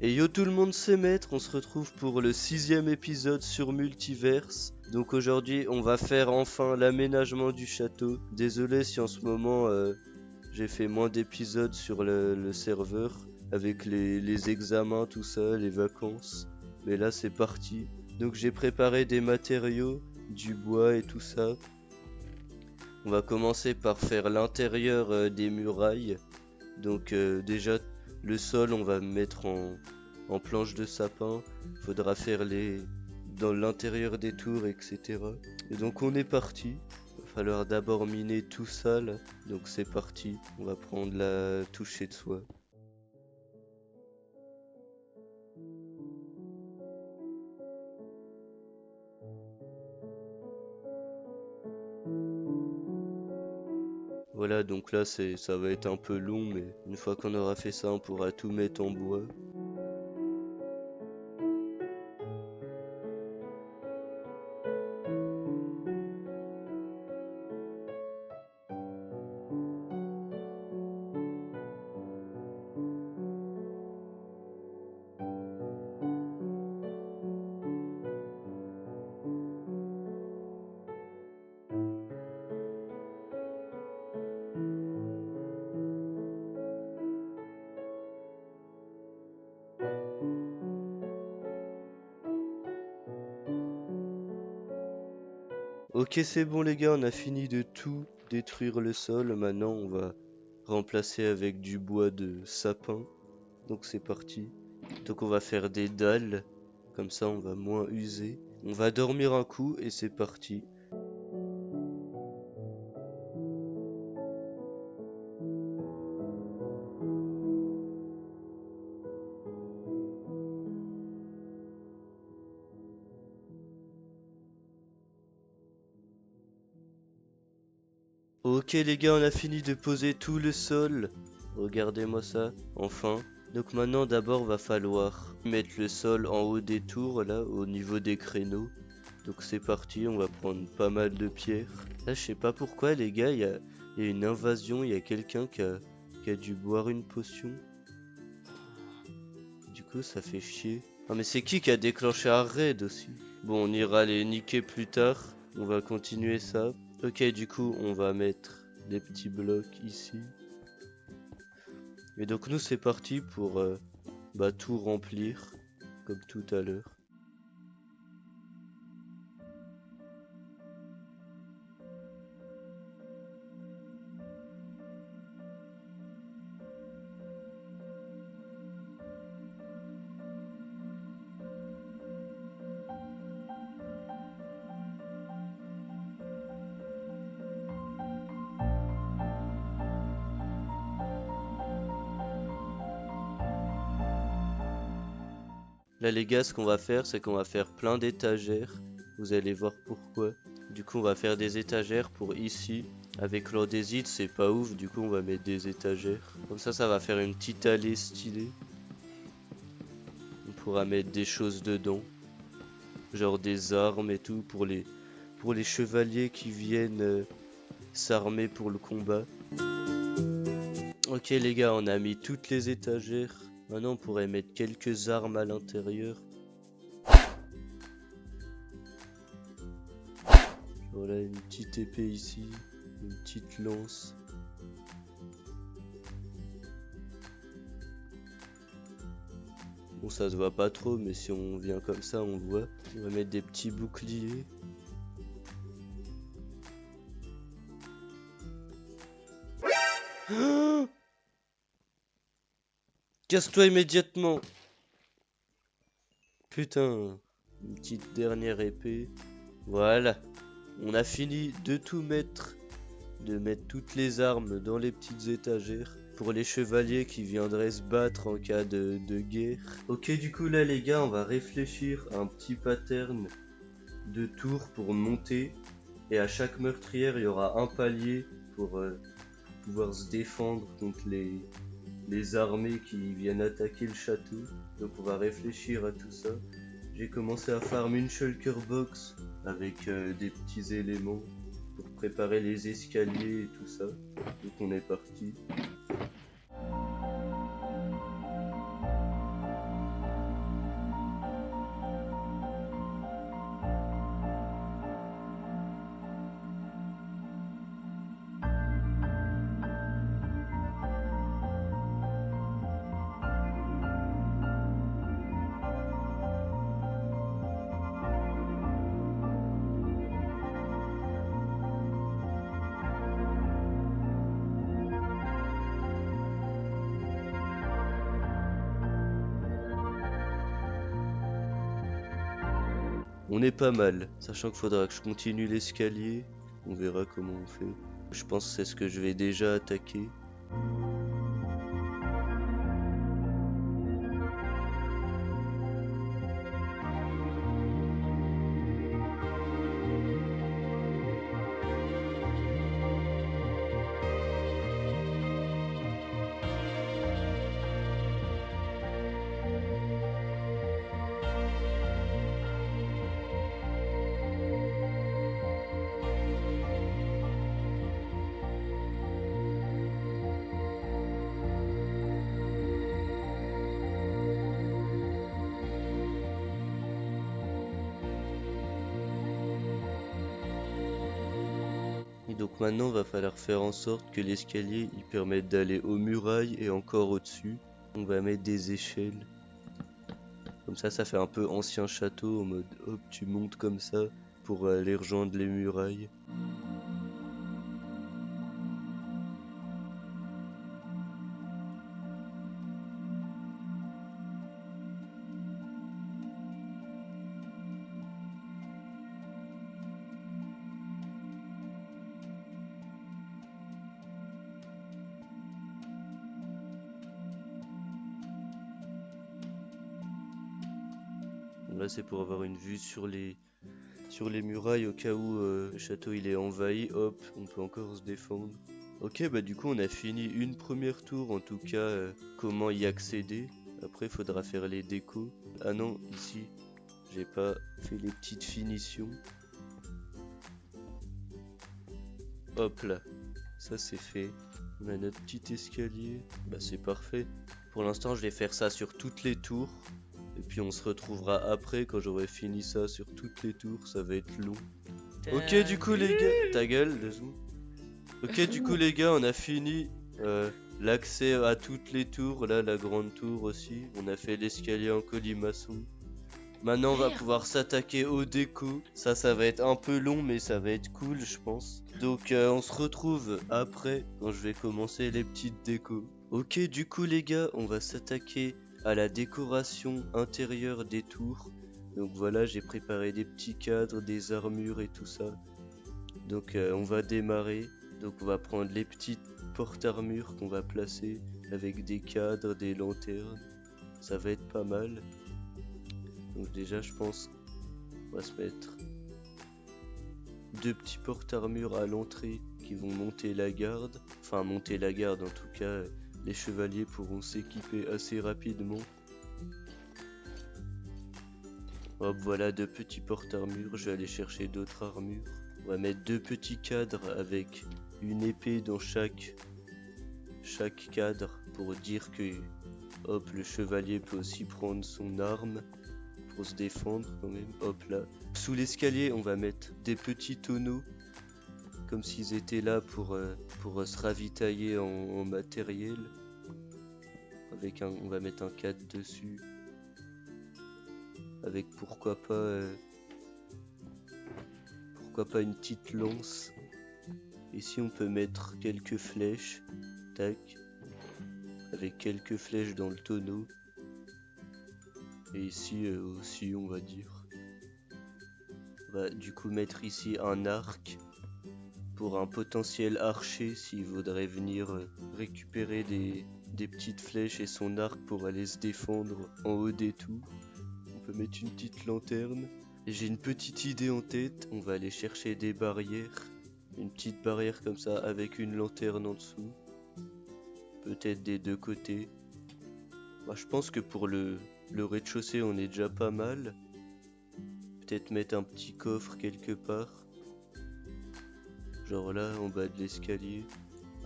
Et yo tout le monde c'est Maître, on se retrouve pour le 6e épisode sur Multiverse. Donc aujourd'hui on va faire enfin l'aménagement du château. Désolé si en ce moment j'ai fait moins d'épisodes sur le serveur avec les examens, tout ça, les vacances. Mais là c'est parti. Donc j'ai préparé des matériaux, du bois et tout ça. On va commencer par faire l'intérieur des murailles. Donc déjà le sol on va mettre en planche de sapin. Faudra faire dans l'intérieur des tours, etc. Et donc on est parti. Il va falloir d'abord miner tout ça là. Donc c'est parti. On va prendre la touche de soie. Voilà, donc là ça va être un peu long, mais une fois qu'on aura fait ça, on pourra tout mettre en bois. Ok, c'est bon les gars, on a fini de tout détruire le sol. Maintenant, on va remplacer avec du bois de sapin. Donc c'est parti. Donc on va faire des dalles. Comme ça, on va moins user. On va dormir un coup et c'est parti. Ok les gars, on a fini de poser tout le sol. Regardez-moi ça, enfin. Donc maintenant d'abord va falloir mettre le sol en haut des tours là, au niveau des créneaux. Donc c'est parti, on va prendre pas mal de pierres. Là je sais pas pourquoi les gars, il y a une invasion, il y a quelqu'un qui a dû boire une potion. Du coup ça fait chier. Ah mais c'est qui a déclenché un raid aussi? Bon on ira les niquer plus tard, on va continuer ça. Ok, du coup, on va mettre des petits blocs ici. Et donc nous, c'est parti pour tout remplir, comme tout à l'heure. Là, les gars, ce qu'on va faire, c'est qu'on va faire plein d'étagères. Vous allez voir pourquoi. Du coup, on va faire des étagères pour ici. Avec l'andésite, c'est pas ouf. Du coup, on va mettre des étagères. Comme ça va faire une petite allée stylée. On pourra mettre des choses dedans. Genre des armes et tout pour les chevaliers qui viennent s'armer pour le combat. Ok les gars, on a mis toutes les étagères. Maintenant on pourrait mettre quelques armes à l'intérieur. Voilà une petite épée ici, une petite lance. Bon ça se voit pas trop, mais si on vient comme ça on voit. On va mettre des petits boucliers. Casse-toi immédiatement. Putain, une petite dernière épée. Voilà, on a fini de tout mettre, de mettre toutes les armes dans les petites étagères pour les chevaliers qui viendraient se battre en cas de guerre. Ok, du coup là les gars, on va réfléchir à un petit pattern de tours pour monter, et à chaque meurtrière il y aura un palier pour pouvoir se défendre contre les armées qui viennent attaquer le château. Donc on va réfléchir à tout ça. J'ai commencé à farm une shulker box avec des petits éléments pour préparer les escaliers et tout ça. Donc on est parti. On est pas mal, sachant qu'il faudra que je continue l'escalier. On verra comment on fait. Je pense que c'est ce que je vais déjà attaquer. Et donc maintenant, va falloir faire en sorte que l'escalier il permette d'aller aux murailles et encore au-dessus. On va mettre des échelles. Comme ça fait un peu ancien château en mode hop, tu montes comme ça pour aller rejoindre les murailles. Là, c'est pour avoir une vue sur les murailles au cas où le château il est envahi. Hop, on peut encore se défendre. Ok, bah du coup, on a fini une première tour, en tout cas, comment y accéder. Après, faudra faire les décos. Ah non, ici, j'ai pas fait les petites finitions. Hop là, ça c'est fait. On a notre petit escalier. Bah c'est parfait. Pour l'instant, je vais faire ça sur toutes les tours. Et puis on se retrouvera après quand j'aurai fini ça sur toutes les tours. Ça va être long. Ok, du coup les gars, ta gueule, 2 secondes. Ok, du coup les gars, on a fini l'accès à toutes les tours. Là, la grande tour aussi. On a fait l'escalier en colimaçon. Maintenant, on va pouvoir s'attaquer aux décos. Ça va être un peu long, mais ça va être cool, je pense. Donc, on se retrouve après, quand je vais commencer les petites décos. Ok, du coup, les gars, on va s'attaquer à la décoration intérieure des tours. Donc voilà, j'ai préparé des petits cadres, des armures et tout ça. Donc, on va démarrer. Donc, on va prendre les petites portes-armures qu'on va placer avec des cadres, des lanternes. Ça va être pas mal. Donc déjà je pense on va se mettre 2 petits porte-armures à l'entrée qui vont monter la garde. Enfin monter la garde en tout cas, les chevaliers pourront s'équiper assez rapidement. Hop, voilà 2 petits porte-armures, je vais aller chercher d'autres armures. On va mettre 2 petits cadres avec une épée dans chaque cadre pour dire que hop, le chevalier peut aussi prendre son arme. Pour se défendre quand même, hop là. Sous l'escalier, on va mettre des petits tonneaux, comme s'ils étaient là pour se ravitailler en matériel. On va mettre un cadre dessus, avec pourquoi pas une petite lance. Ici, on peut mettre quelques flèches, tac, avec quelques flèches dans le tonneau. Et ici aussi on va dire. On va du coup mettre ici un arc pour un potentiel archer s'il voudrait venir récupérer des petites flèches et son arc pour aller se défendre en haut des tours. On peut mettre une petite lanterne. Et j'ai une petite idée en tête, on va aller chercher des barrières. Une petite barrière comme ça avec une lanterne en dessous. Peut-être des 2 côtés. Bah, je pense que pour le rez-de-chaussée on est déjà pas mal. Peut-être mettre un petit coffre quelque part. Genre là en bas de l'escalier.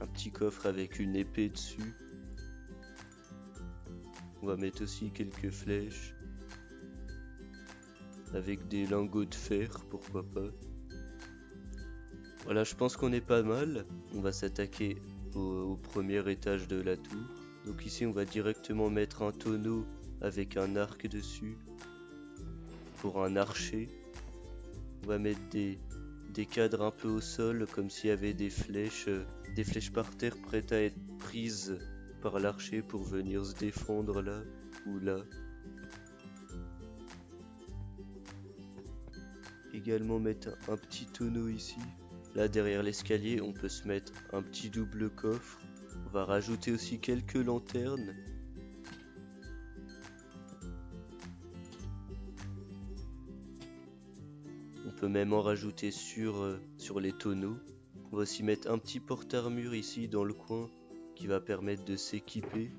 Un petit coffre avec une épée dessus. On va mettre aussi quelques flèches. Avec des lingots de fer, pourquoi pas. Voilà, je pense qu'on est pas mal. On va s'attaquer au premier étage de la tour. Donc ici on va directement mettre un tonneau avec un arc dessus pour un archer. On va mettre des cadres un peu au sol comme s'il y avait des flèches par terre prêtes à être prises par l'archer pour venir se défendre là ou là. également mettre un petit tonneau ici. Là derrière l'escalier on peut se mettre un petit double coffre. On va rajouter aussi quelques lanternes. On peut même en rajouter sur les tonneaux. On va aussi mettre un petit porte-armure ici dans le coin qui va permettre de s'équiper.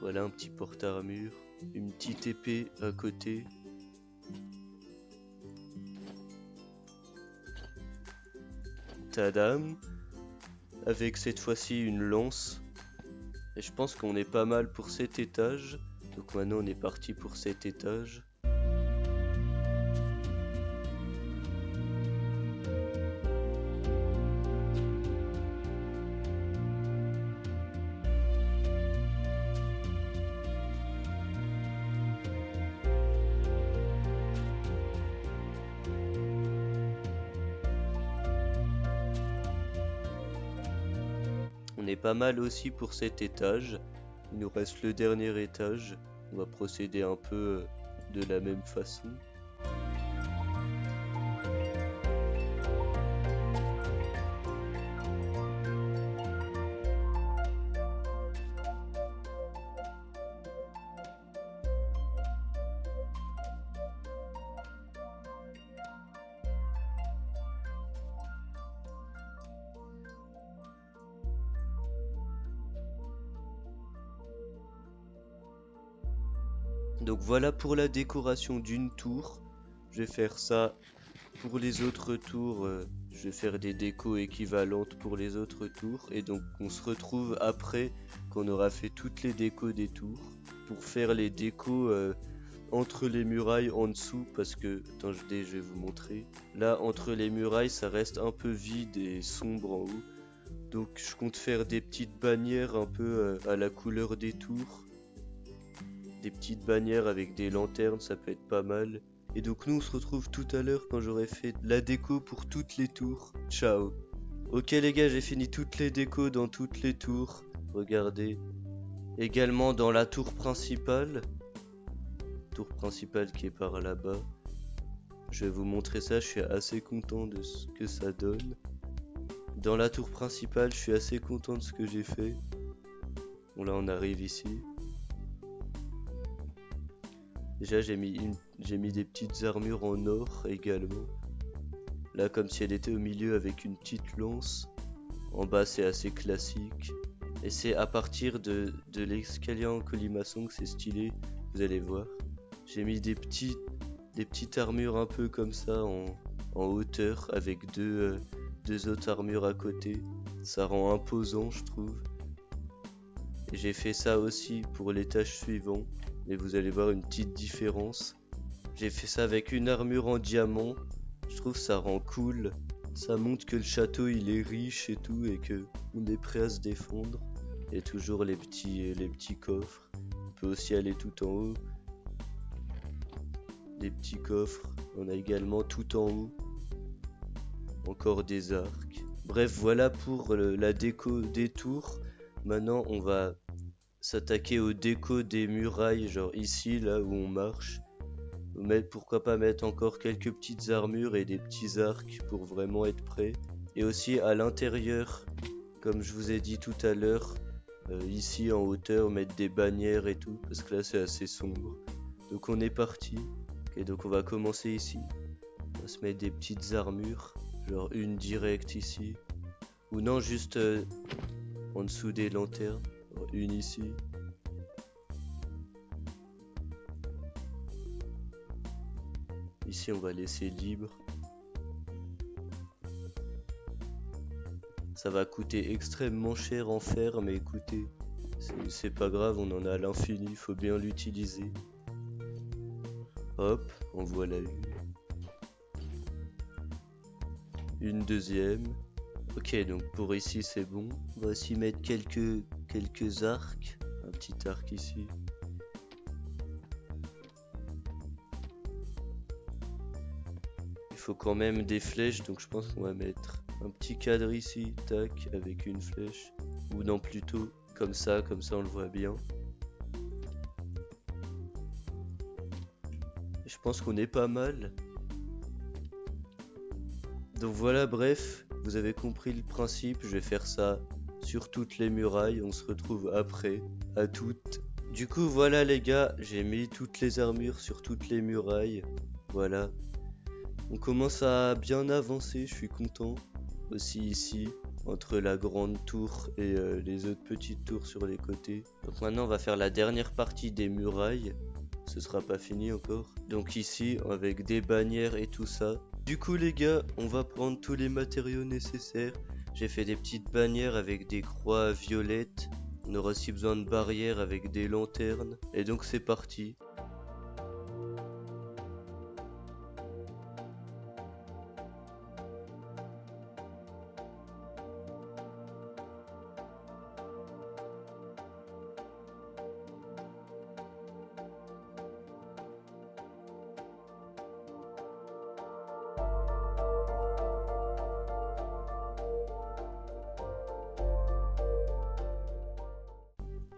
Voilà un petit porte-armure. Une petite épée à côté. Tadam! Avec cette fois-ci une lance. Et je pense qu'on est pas mal pour cet étage. Donc maintenant on est parti pour cet étage. On est pas mal aussi pour cet étage. Il nous reste le dernier étage. On va procéder un peu de la même façon. Donc voilà pour la décoration d'une tour. Je vais faire ça pour les autres tours. Je vais faire des décos équivalentes pour les autres tours. Et donc on se retrouve après qu'on aura fait toutes les décos des tours. Pour faire les décos entre les murailles en dessous. Parce que, attends, je vais vous montrer. Là, entre les murailles, ça reste un peu vide et sombre en haut. Donc je compte faire des petites bannières un peu à la couleur des tours. Des petites bannières avec des lanternes, ça peut être pas mal. Et donc nous on se retrouve tout à l'heure quand j'aurai fait la déco pour toutes les tours. Ciao. Ok les gars, j'ai fini toutes les décos dans toutes les tours. Regardez. Également dans la tour principale. Tour principale qui est par là-bas. Je vais vous montrer ça, je suis assez content de ce que ça donne. Dans la tour principale, je suis assez content de ce que j'ai fait. Bon là on arrive ici. Déjà j'ai mis des petites armures en or également. Là comme si elle était au milieu avec une petite lance. En bas c'est assez classique. Et c'est à partir de l'escalier en colimaçon que c'est stylé. Vous allez voir. J'ai mis des petites armures un peu comme ça en hauteur avec deux autres armures à côté. Ça rend imposant je trouve. Et j'ai fait ça aussi pour l'étage suivant. Et vous allez voir une petite différence. J'ai fait ça avec une armure en diamant. Je trouve ça rend cool. Ça montre que le château il est riche et tout et que on est prêt à se défendre. Il y a toujours les petits coffres. On peut aussi aller tout en haut. Des petits coffres. On a également tout en haut. Encore des arcs. Bref, voilà pour la déco des tours. Maintenant, on va s'attaquer aux décos des murailles, genre ici, là où on marche. Pourquoi pas mettre encore quelques petites armures et des petits arcs pour vraiment être prêt. Et aussi à l'intérieur, comme je vous ai dit tout à l'heure, ici en hauteur, mettre des bannières et tout, parce que là c'est assez sombre. Donc on est parti. Et donc on va commencer ici. On va se mettre des petites armures, genre une directe ici. Ou non, juste en dessous des lanternes. Une ici. Ici on va laisser libre. Ça va coûter extrêmement cher en fer, mais écoutez, c'est pas grave, on en a à l'infini, faut bien l'utiliser. Hop, en voilà une. Une deuxième. Ok, donc pour ici c'est bon. On va aussi mettre quelques arcs. Un petit arc ici. Il faut quand même des flèches, donc je pense qu'on va mettre un petit cadre ici, tac, avec une flèche. Ou non, plutôt comme ça on le voit bien. Je pense qu'on est pas mal. Donc voilà, bref, vous avez compris le principe, je vais faire ça sur toutes les murailles, on se retrouve après, à toutes. Du coup voilà les gars, j'ai mis toutes les armures sur toutes les murailles, voilà. On commence à bien avancer, je suis content. Aussi ici, entre la grande tour et les autres petites tours sur les côtés. Donc maintenant on va faire la dernière partie des murailles. Ce sera pas fini encore. Donc ici, avec des bannières et tout ça. Du coup les gars, on va prendre tous les matériaux nécessaires. J'ai fait des petites bannières avec des croix violettes. On aura aussi besoin de barrières avec des lanternes. Et donc c'est parti.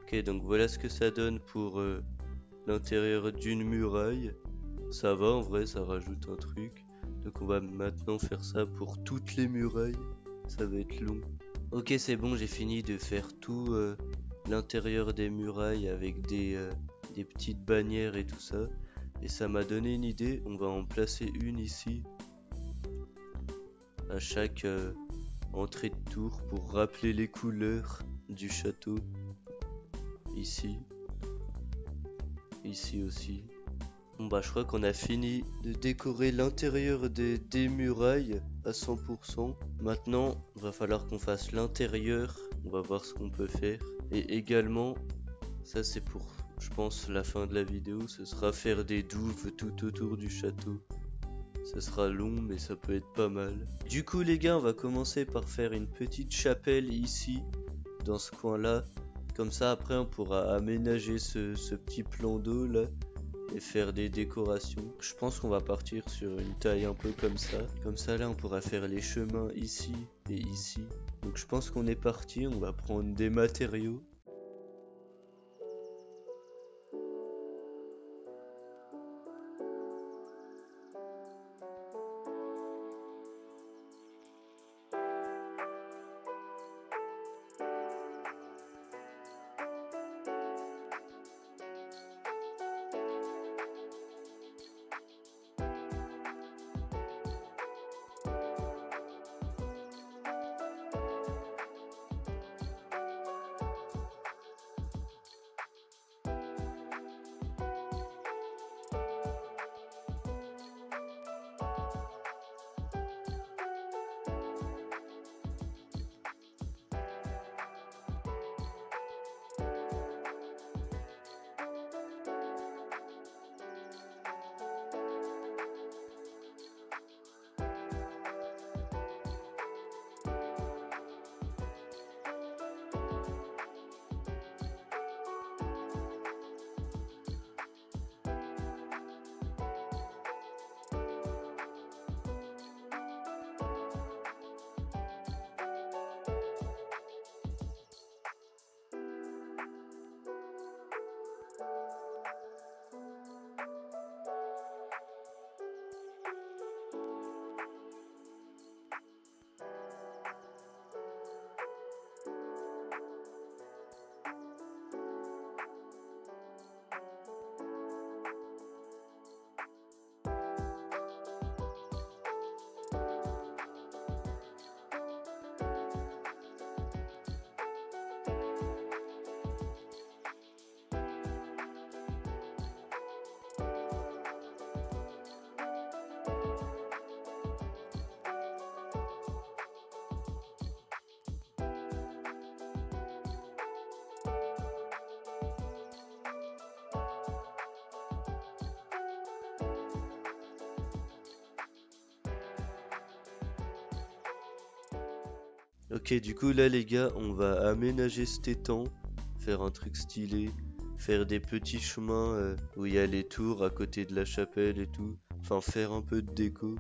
Ok, donc voilà ce que ça donne pour l'intérieur d'une muraille. Ça va en vrai, ça rajoute un truc. Donc on va maintenant faire ça pour toutes les murailles. Ça va être long. Ok, c'est bon, j'ai fini de faire tout l'intérieur des murailles avec des petites bannières et tout ça. Et ça m'a donné une idée, on va en placer une ici à chaque entrée de tour pour rappeler les couleurs du château. Ici. Ici aussi. Bon bah je crois qu'on a fini de décorer l'intérieur des murailles à 100%. Maintenant, il va falloir qu'on fasse l'intérieur. On va voir ce qu'on peut faire. Et également, ça c'est pour, je pense, la fin de la vidéo. Ce sera faire des douves tout autour du château. Ça sera long, mais ça peut être pas mal. Du coup les gars, on va commencer par faire une petite chapelle ici, dans ce coin-là. Comme ça, après, on pourra aménager ce petit plan d'eau là et faire des décorations. Je pense qu'on va partir sur une taille un peu comme ça. Comme ça, là, on pourra faire les chemins ici et ici. Donc, je pense qu'on est parti. On va prendre des matériaux. Ok, du coup là les gars, on va aménager cet étang, faire un truc stylé, faire des petits chemins où il y a les tours à côté de la chapelle et tout. Enfin faire un peu de déco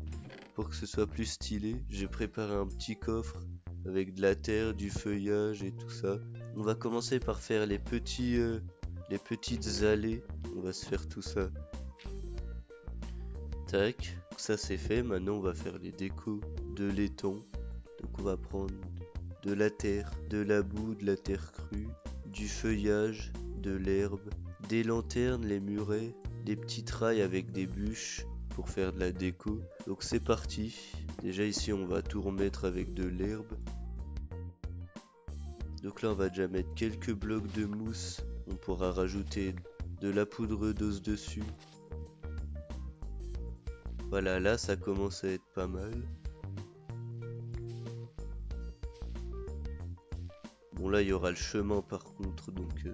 pour que ce soit plus stylé. J'ai préparé un petit coffre avec de la terre, du feuillage et tout ça. On va commencer par faire les petites allées. On va se faire tout ça. Tac, Donc ça c'est fait, maintenant on va faire les décos de l'étang. Donc on va prendre de la terre, de la boue, de la terre crue, du feuillage, de l'herbe, des lanternes, les murets, des petites rails avec des bûches pour faire de la déco. Donc c'est parti. Déjà ici on va tout remettre avec de l'herbe. Donc là on va déjà mettre quelques blocs de mousse. On pourra rajouter de la poudre d'os dessus. Voilà, là ça commence à être pas mal. Bon là il y aura le chemin par contre, donc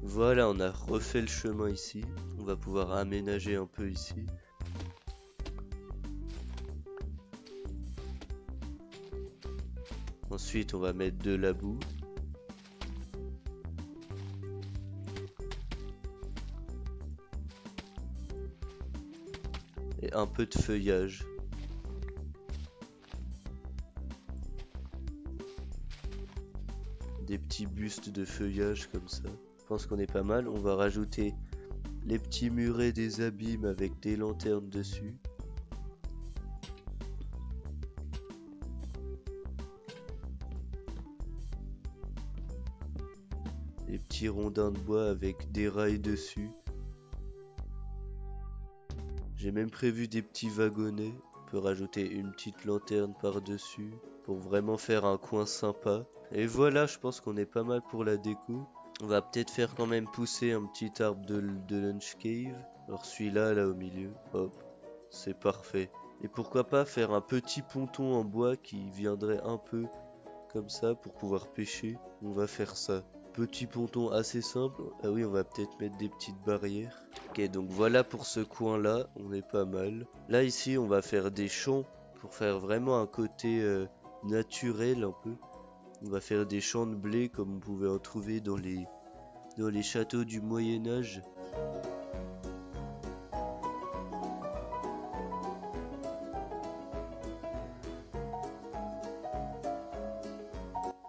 voilà, on a refait le chemin ici. On va pouvoir aménager un peu ici. Ensuite, on va mettre de la boue. Et un peu de feuillage. Des petits bustes de feuillage comme ça. Je pense qu'on est pas mal. On va rajouter les petits murets des abîmes avec des lanternes dessus. Des petits rondins de bois avec des rails dessus. J'ai même prévu des petits wagonnets. On peut rajouter une petite lanterne par-dessus pour vraiment faire un coin sympa. Et voilà, je pense qu'on est pas mal pour la déco. On va peut-être faire quand même pousser un petit arbre de Lunch Cave. Alors celui-là, là au milieu, hop, c'est parfait. Et pourquoi pas faire un petit ponton en bois qui viendrait un peu comme ça pour pouvoir pêcher. On va faire ça. Petit ponton assez simple. Ah oui, on va peut-être mettre des petites barrières. Ok, donc voilà pour ce coin-là, on est pas mal. Là, ici, on va faire des champs pour faire vraiment un côté naturel un peu. On va faire des champs de blé comme on pouvait en trouver dans les châteaux du Moyen-Âge.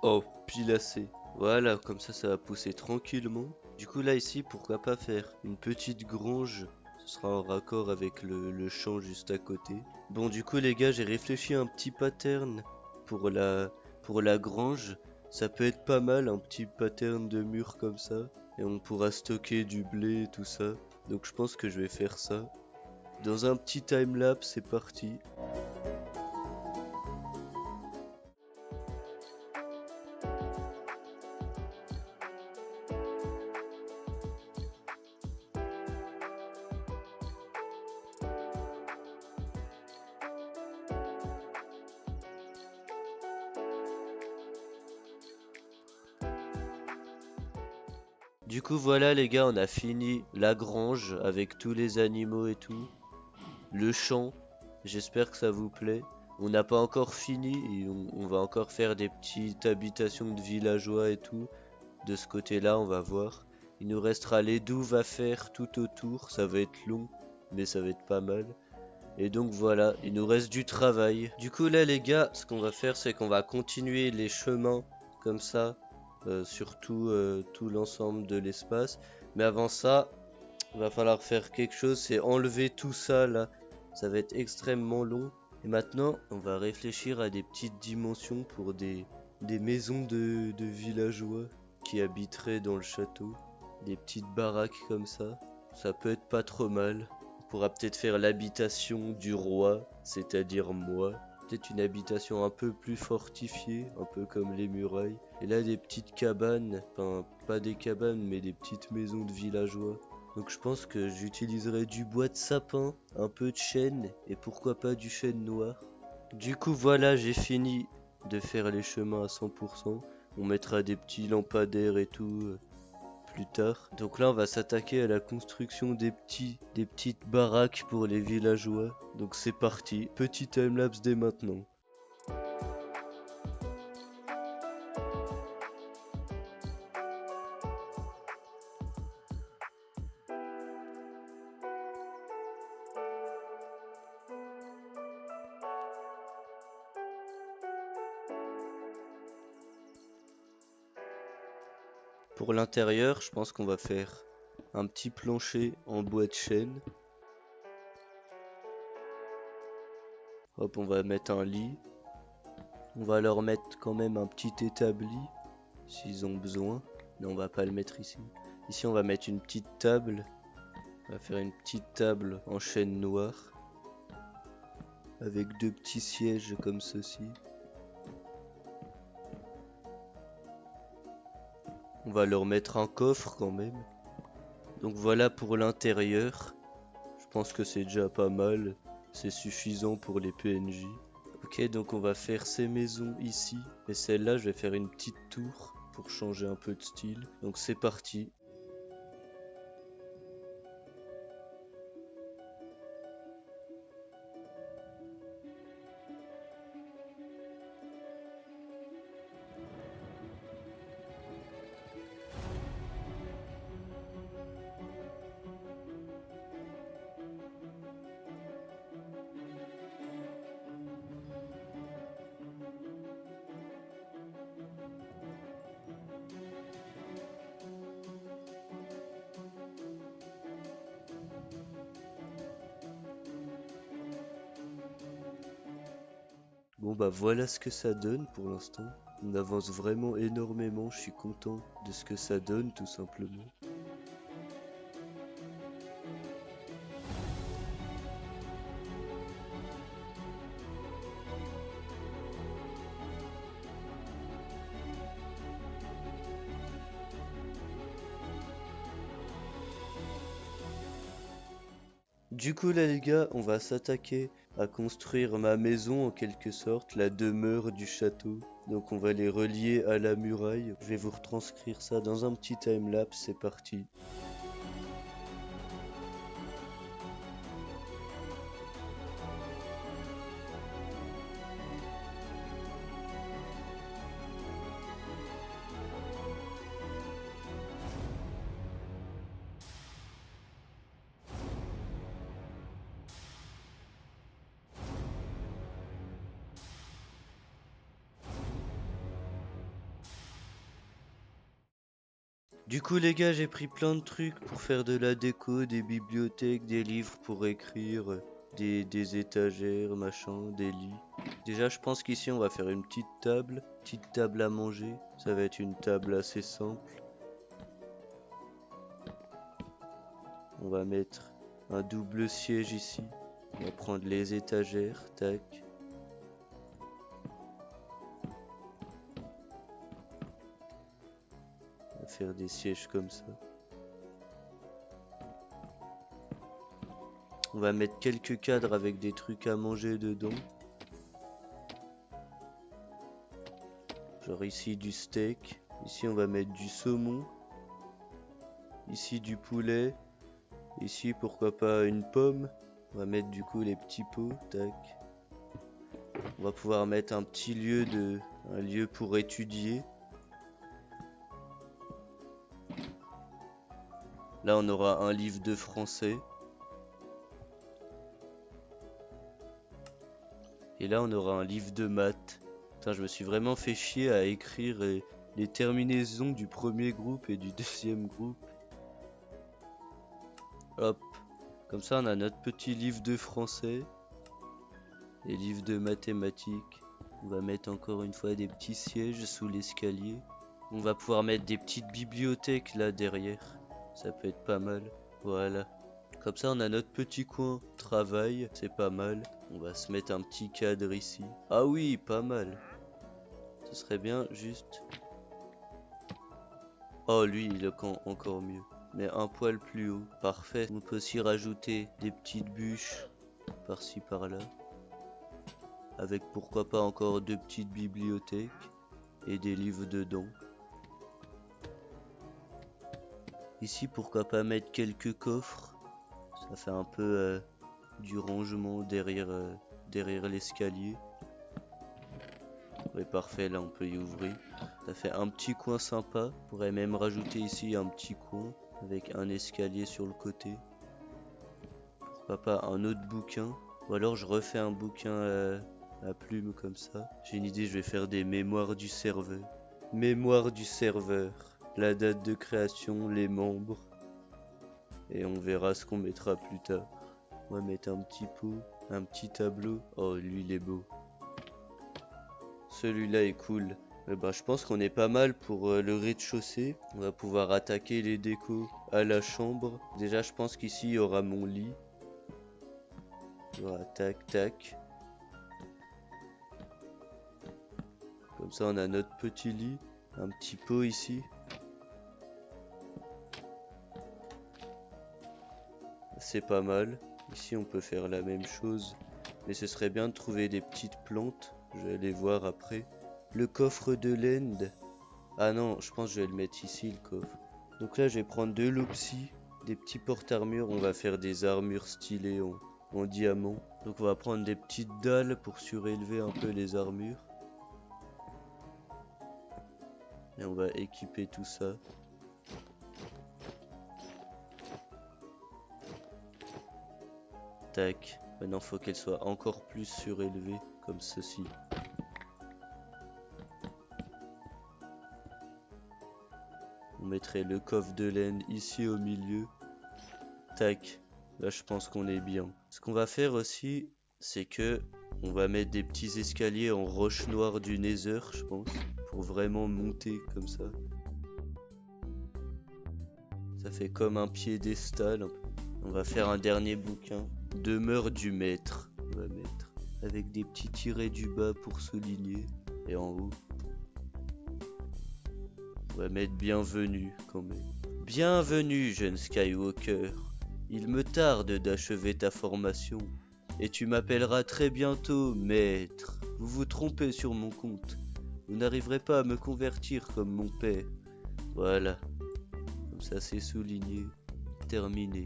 Oh, pilacé. Voilà, comme ça va pousser tranquillement. Du coup là ici, pourquoi pas faire une petite grange. Ce sera en raccord avec le champ juste à côté. Bon du coup les gars, j'ai réfléchi à un petit pattern pour la grange. Ça peut être pas mal, un petit pattern de mur comme ça. Et on pourra stocker du blé et tout ça. Donc je pense que je vais faire ça. Dans un petit timelapse, c'est parti. Du coup voilà les gars, on a fini la grange avec tous les animaux et tout. Le champ, j'espère que ça vous plaît. On n'a pas encore fini, et on va encore faire des petites habitations de villageois et tout. De ce côté-là, on va voir. Il nous restera les douves à faire tout autour, ça va être long, mais ça va être pas mal. Et donc voilà, il nous reste du travail. Du coup là les gars, ce qu'on va faire c'est qu'on va continuer les chemins comme ça sur tout l'ensemble de l'espace. Mais avant ça, il va falloir faire quelque chose, c'est enlever tout ça là. Ça va être extrêmement long. Et maintenant, on va réfléchir à des petites dimensions pour des maisons de villageois qui habiteraient dans le château. Des petites baraques comme ça. Ça peut être pas trop mal. On pourra peut-être faire l'habitation du roi, c'est-à-dire moi. Peut-être une habitation un peu plus fortifiée, un peu comme les murailles. Et là, des petites cabanes, enfin pas des cabanes, mais des petites maisons de villageois. Donc je pense que j'utiliserai du bois de sapin, un peu de chêne, et pourquoi pas du chêne noir. Du coup voilà, j'ai fini de faire les chemins à 100%. On mettra des petits lampadaires et tout plus tard. Donc là on va s'attaquer à la construction des petites baraques pour les villageois. Donc c'est parti, petit timelapse dès maintenant. Pour l'intérieur, je pense qu'on va faire un petit plancher en bois de chêne. Hop, on va mettre un lit. On va leur mettre quand même un petit établi, s'ils ont besoin. Mais on va pas le mettre ici. Ici, on va mettre une petite table. On va faire une petite table en chêne noir. Avec 2 petits sièges comme ceci. On va leur mettre un coffre quand même. Donc voilà pour l'intérieur. Je pense que c'est déjà pas mal. C'est suffisant pour les PNJ. Ok, donc on va faire ces maisons ici. Et celle-là, je vais faire une petite tour pour changer un peu de style. Donc c'est parti. Bon bah voilà ce que ça donne pour l'instant. On avance vraiment énormément, je suis content de ce que ça donne tout simplement. Du coup là les gars, on va s'attaquer à construire ma maison en quelque sorte, la demeure du château. Donc on va les relier à la muraille. Je vais vous retranscrire ça dans un petit timelapse, c'est parti. Du coup les gars, j'ai pris plein de trucs pour faire de la déco, des bibliothèques, des livres pour écrire, des étagères, machin, des lits. Déjà je pense qu'ici on va faire une petite table à manger. Ça va être une table assez simple. On va mettre un double siège ici. On va prendre les étagères, tac. On va faire des sièges comme ça. On va mettre quelques cadres avec des trucs à manger dedans. Genre ici du steak. Ici on va mettre du saumon. Ici du poulet. Ici pourquoi pas une pomme. On va mettre du coup les petits pots. Tac. On va pouvoir mettre un petit un lieu pour étudier. Là on aura un livre de français. Et là on aura un livre de maths. Putain, je me suis vraiment fait chier à écrire les terminaisons du premier groupe et du deuxième groupe. Hop. Comme ça on a notre petit livre de français. Les livres de mathématiques. On va mettre encore une fois des petits sièges sous l'escalier. On va pouvoir mettre des petites bibliothèques là derrière. Ça peut être pas mal. Voilà. Comme ça on a notre petit coin travail. C'est pas mal. On va se mettre un petit cadre ici. Ah oui, pas mal. Ce serait bien juste... Oh lui il est encore mieux. Mais un poil plus haut. Parfait. On peut aussi rajouter des petites bûches par-ci par-là. Avec pourquoi pas encore 2 petites bibliothèques. Et des livres dedans. Ici pourquoi pas mettre quelques coffres. Ça fait un peu du rangement derrière l'escalier. Ouais parfait, là on peut y ouvrir. Ça fait un petit coin sympa. On pourrait même rajouter ici un petit coin avec un escalier sur le côté. Pourquoi pas un autre bouquin. Ou alors je refais un bouquin à plume comme ça. J'ai une idée, je vais faire des mémoires du serveur. Mémoire du serveur. la date de création, les membres. Et on verra ce qu'on mettra plus tard. On va mettre un petit pot, un petit tableau. Oh, lui il est beau. Celui-là est cool. Je pense qu'on est pas mal pour le rez-de-chaussée. On va pouvoir attaquer les décos à la chambre. Déjà, je pense qu'ici, il y aura mon lit. Voilà, tac, tac. Comme ça, on a notre petit lit. Un petit pot ici. C'est pas mal. Ici, on peut faire la même chose. Mais ce serait bien de trouver des petites plantes. Je vais aller voir après. Le coffre de l'End. Ah non, je pense que je vais le mettre ici, le coffre. Donc là, je vais prendre de l'opsie, des petits porte-armures. On va faire des armures stylées en diamant. Donc on va prendre des petites dalles pour surélever un peu les armures. Et on va équiper tout ça. Tac. Maintenant, il faut qu'elle soit encore plus surélevée, comme ceci. On mettrait le coffre de laine ici au milieu. Tac. Là, je pense qu'on est bien. Ce qu'on va faire aussi, c'est que on va mettre des petits escaliers en roche noire du Nether, je pense, pour vraiment monter comme ça. Ça fait comme un piédestal. On va faire un dernier bouquin. Demeure du maître. On va mettre avec des petits tirets du bas pour souligner. Et en haut, on va mettre bienvenue quand même. Bienvenue, jeune Skywalker. Il me tarde d'achever ta formation. Et tu m'appelleras très bientôt, maître. Vous vous trompez sur mon compte. Vous n'arriverez pas à me convertir comme mon père. Voilà. Comme ça, c'est souligné. Terminé.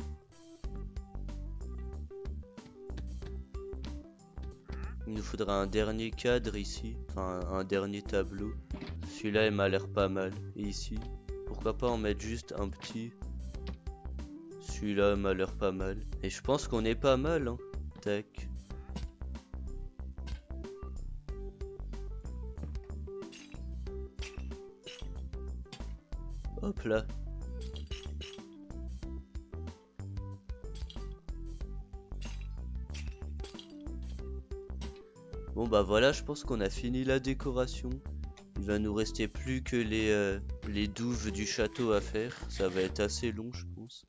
Il nous faudra un dernier cadre ici. Enfin, un dernier tableau. Celui-là, il m'a l'air pas mal. Et ici, pourquoi pas en mettre juste un petit. Celui-là m'a l'air pas mal. Et je pense qu'on est pas mal, hein. Tac. Hop là. Bon bah voilà, je pense qu'on a fini la décoration. Il va nous rester plus que les douves du château à faire. Ça va être assez long, je pense.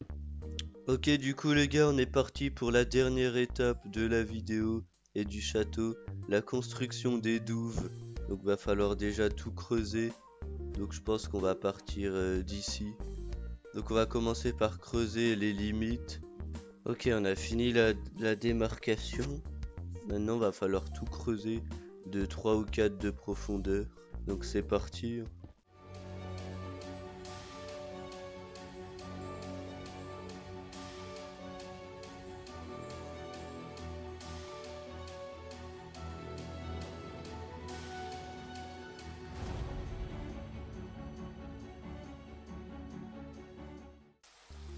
Ok, du coup les gars, on est parti pour la dernière étape de la vidéo et du château, la construction des douves. Donc va falloir déjà tout creuser. Donc je pense qu'on va partir d'ici. Donc on va commencer par creuser les limites. Ok, on a fini la démarcation. Maintenant va falloir tout creuser de 3 ou 4 de profondeur. Donc c'est parti.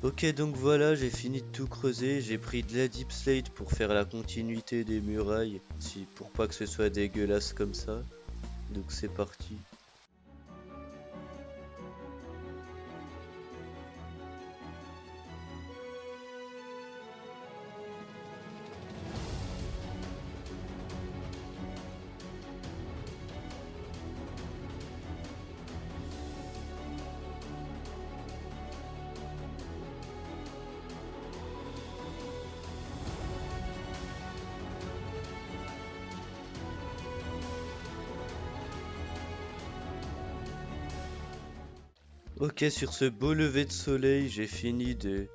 Ok, donc voilà, j'ai fini de tout creuser. J'ai pris de la deep slate pour faire la continuité des murailles, pour pas que ce soit dégueulasse comme ça. Donc c'est parti. Ok, sur ce beau lever de soleil, j'ai fini de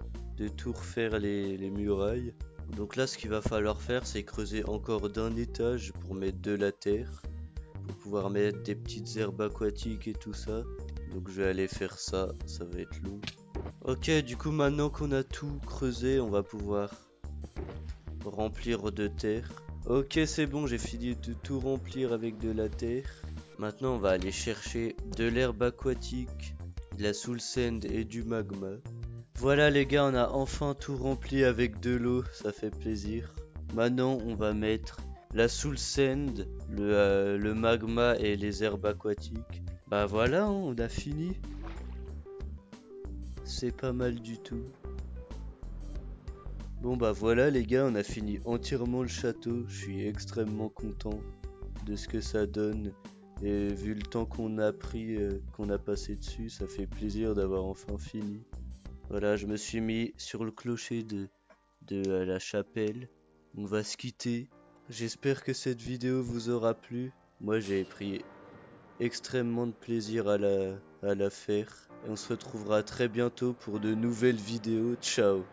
tout refaire les murailles. Donc là, ce qu'il va falloir faire, c'est creuser encore d'un étage pour mettre de la terre, pour pouvoir mettre des petites herbes aquatiques et tout ça. Donc je vais aller faire ça, ça va être long. Ok, du coup, maintenant qu'on a tout creusé, on va pouvoir remplir de terre. Ok, c'est bon, j'ai fini de tout remplir avec de la terre. Maintenant, on va aller chercher de l'herbe aquatique, de la soul sand et du magma. Voilà les gars, on a enfin tout rempli avec de l'eau, ça fait plaisir. Maintenant on va mettre la soul sand, le magma et les herbes aquatiques. Bah voilà, hein, on a fini. C'est pas mal du tout. Bon bah voilà les gars, on a fini entièrement le château. Je suis extrêmement content de ce que ça donne. Et vu le temps qu'on a pris, qu'on a passé dessus, ça fait plaisir d'avoir enfin fini. Voilà, je me suis mis sur le clocher de la chapelle. On va se quitter. J'espère que cette vidéo vous aura plu. Moi j'ai pris extrêmement de plaisir à la faire. Et on se retrouvera très bientôt pour de nouvelles vidéos. Ciao!